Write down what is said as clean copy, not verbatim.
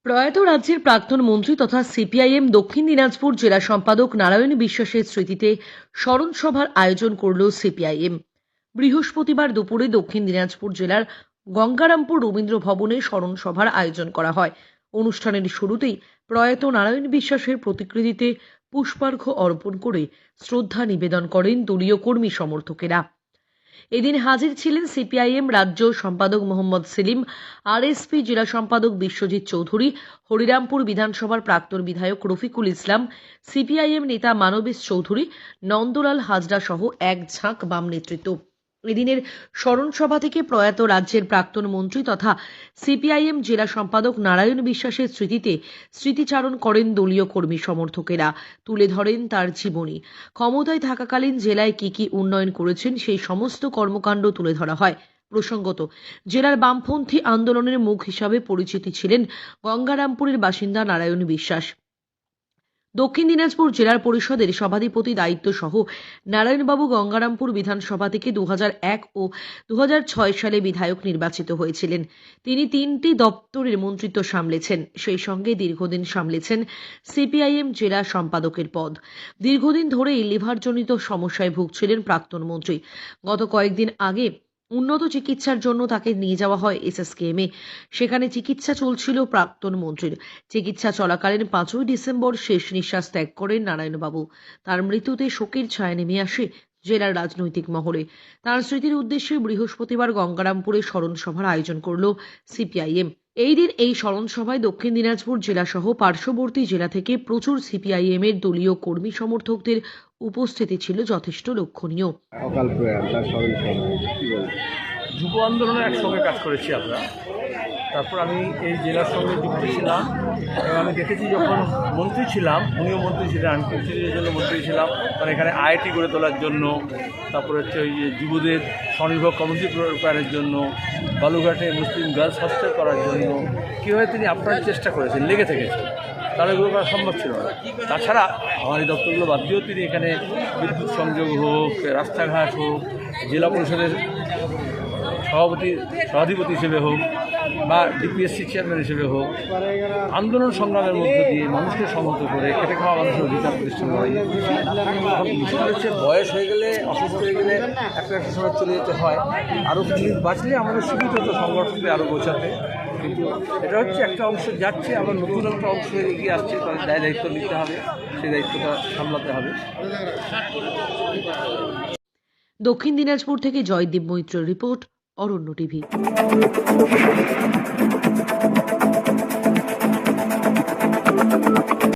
প্রয়াত রাজ্যের প্রাক্তন মন্ত্রী তথা সিপিআইএম দক্ষিণ দিনাজপুর জেলা সম্পাদক নারায়ণ বিশ্বাসের স্মৃতিতে স্মরণ সভার আয়োজন করল সিপিআইএম। বৃহস্পতিবার দুপুরে দক্ষিণ দিনাজপুর জেলার গঙ্গারামপুর রবীন্দ্র ভবনে স্মরণ সভার আয়োজন করা হয়। অনুষ্ঠানের শুরুতেই প্রয়াত নারায়ণ বিশ্বাসের প্রতিকৃতিতে পুষ্পার্ঘ্য অর্পণ করে শ্রদ্ধা নিবেদন করেন দলীয় কর্মী সমর্থকেরা। এদিন হাজির ছিলেন সিপিআইএম রাজ্য সম্পাদক মোহাম্মদ সেলিম, আরএসপি জেলা সম্পাদক বিশ্বজিৎ চৌধুরী, হরিরামপুর বিধানসভার প্রাক্তন বিধায়ক রফিকুল ইসলাম, সিপিআইএম নেতা মানবেশ চৌধুরী, নন্দলাল হাজরা সহ এক ঝাঁক বাম নেতৃত্ব। এদিনের স্মরণ সভা থেকে প্রয়াত রাজ্যের প্রাক্তন মন্ত্রী তথা সিপিআইএম জেলা সম্পাদক নারায়ণ বিশ্বাসের স্মৃতিতে স্মৃতিচারণ করেন দলীয় কর্মী সমর্থকেরা। তুলে ধরেন তার জীবনী। ক্ষমতায় থাকাকালীন জেলায় কি কি উন্নয়ন করেছেন সেই সমস্ত কর্মকাণ্ড তুলে ধরা হয়। প্রসঙ্গত, জেলার বামপন্থী আন্দোলনের মুখ হিসাবে পরিচিতি ছিলেন গঙ্গারামপুরের বাসিন্দা নারায়ণ বিশ্বাস। দক্ষিণ দিনাজপুর জেলার পরিষদের সভাধিপতি দায়িত্ব সহ নারায়ণবাবু গঙ্গারামপুর বিধানসভা থেকে 2001 ও 2006 সালে বিধায়ক নির্বাচিত হয়েছিলেন। তিনি 3টি দপ্তরের মন্ত্রিত্ব সামলেছেন, সেই সঙ্গে দীর্ঘদিন সামলেছেন সিপিআইএম জেলা সম্পাদকের পদ। দীর্ঘদিন ধরেই লিভারজনিত সমস্যায় ভুগছিলেন প্রাক্তন মন্ত্রী। গত কয়েকদিন আগে উন্নত চিকিৎসার জন্য তাকে নিয়ে যাওয়া হয় এসএসকেএমে। সেখানে চিকিৎসা চলছিল প্রাক্তন মন্ত্রীর। চিকিৎসা চলাকালীন 5ই ডিসেম্বর শেষ নিঃশ্বাস ত্যাগ করেন নারায়ণবাবু। তার মৃত্যুতে শোকের ছায়া নেমে আসে জেলার রাজনৈতিক মহলে। তার স্মৃতির উদ্দেশ্যে বৃহস্পতিবার গঙ্গারামপুরে স্মরণ সভার আয়োজন করল সিপিআইএম। এই দিন এই স্মরণ সভায় দক্ষিণ দিনাজপুর জেলা সহ পার্শ্ববর্তী জেলা থেকে প্রচুর সিপিআইএম এর দলীয় কর্মী সমর্থকদের উপস্থিতি ছিল যথেষ্ট লক্ষণীয়। অকাল প্রয়াণ তার স্মরণ সভা কি বলবেন? যুব আন্দোলনে একসঙ্গে কাজ করেছি আমরা। তারপর আমি এই জেলার সঙ্গে যুক্ত ছিলাম এবং আমি দেখেছি যখন মন্ত্রী ছিলাম, উনিও মন্ত্রী ছিলেন, আমি কৃষির জন্য মন্ত্রী ছিলাম, মানে এখানে আইআইটি গড়ে তোলার জন্য, তারপরে হচ্ছে ওই যুবদের স্বনির্ভর কমিটি রূপায়ণের জন্য, বালুঘাটে মুসলিম গার্লস হস্টেল করার জন্য কীভাবে তিনি আপ্রাণ চেষ্টা করেছেন, লেগে থেকেছেন, তাহলে এগুলো করা সম্ভব ছিল না। তাছাড়া আমার এই দপ্তরগুলো বাদ দিয়েও তিনি এখানে বিদ্যুৎ সংযোগ হোক, রাস্তাঘাট হোক, জেলা পরিষদের সভাধিপতি হিসেবে হোক বা ডিপিএসসি চেয়ারম্যান হিসেবে হোক, আন্দোলন সংগ্রামের মধ্য দিয়ে মানুষকে সংহত করে খেটে খাওয়া মানুষের অধিকার প্রতিষ্ঠা করে। এখন মুশকিল হচ্ছে বয়স হয়ে গেলে, অসুস্থ হয়ে গেলে একটা সময় চলে যেতে হয়। আরও কিছু বাঁচলে আমাদের সুবিধা হতো সংগঠনকে আরও গোছাতে, কিন্তু এটা হচ্ছে একটা অংশ যাচ্ছে, আবার নতুন একটা অংশ এগিয়ে আসছে, তাদের দায়িত্ব নিতে হবে, সেই দায়িত্বটা সামলাতে হবে। দক্ষিণ দিনাজপুর থেকে জয়দীপ মৈত্রের রিপোর্ট, অরণ্য টিভি।